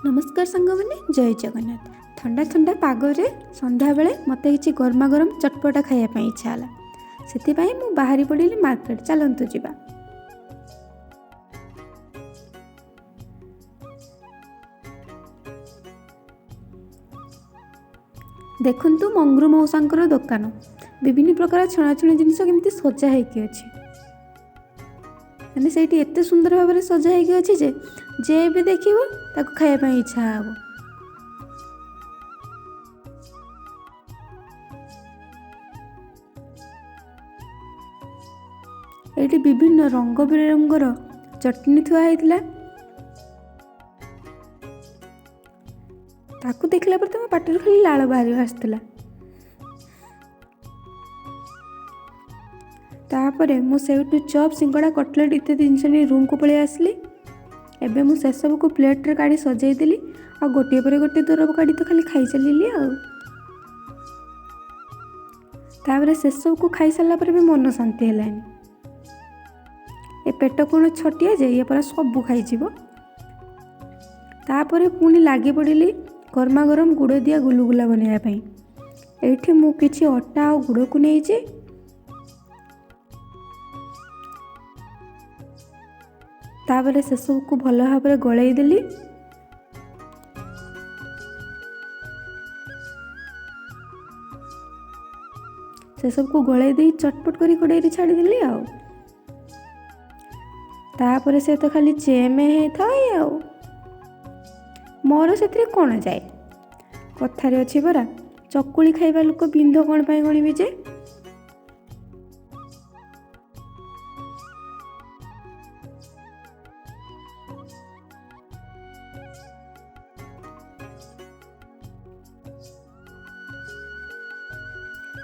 नमस्कार सांग मैंने जय जगन्नाथ। ठंडा ठंडा पागरे संध्या बेले मत कि गरमा गरम चटपटा खायापी इच्छा है से बाहरी पड़ी मार्केट चलतु जा। देखु मंगरू मौसांकर दुकान विभिन्न प्रकार छणाछुणी जिनस केमती सजा होती मैंने से एत सुंदर भाव में सजा होती जे भी देखिए ताको खायापी इच्छा हे। ये विभिन्न रंग बिरंगर चटनी थुआ होता ताकू देखला पर तुम पाटर खाली लाल बाहरी आसला। तापरे मु सेठू चॉप सिंगड़ा कटलेट इत्यादि जिन रूम को पलि आसली। एबे मु से सब को प्लेट रे काढ़ी सजाई देली आ गोटे पर गोटे दरब काढ़ी तो खाली खाई चलिली आ। तापरे से सब को खाई सारा पर भी मन शांति हेलानी। ए पेट कौन छटिया जे ये पर सब खाई जीवो। तापरे पुणी लागी पड़िली गरमा गरम गुड़ दिया गुलुगुला बनवाई। एठी मु किछि अटा और गुड़ को नहीं तापरे से सब को भल भाव में गलई देली। से सब को गलई दे चटपट करी कड़ाई छाड़ी देली आ। तापरे से तो खाली चेमे थाए आ मोर से कौन जाए। कथारे अच्छी परा चकुली खाइबा लोक बिंध कौन पाई गणिबी जे।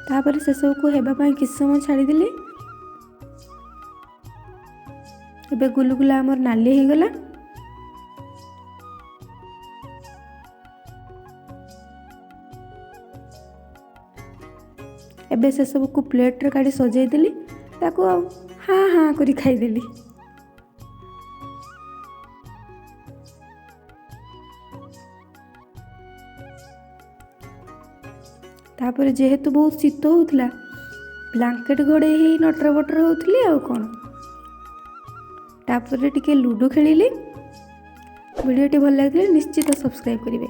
तापर से सब को हेबा पाई किस समय छाड़ीदेली। एबे गुलुगुला आमर नाली हो गला। एबे से सब को प्लेट रे काढ़ी सजाई देली ताको हाँ हाँ करी खाईदेली। तापर जेहेतु बहुत शीत होता ब्लांकेट घोड़े ही नटर बटर होती आ कौन। तापर टिके लूडो खेलिली। वीडियोटी भल लगे निश्चित सब्सक्राइब करेंगे।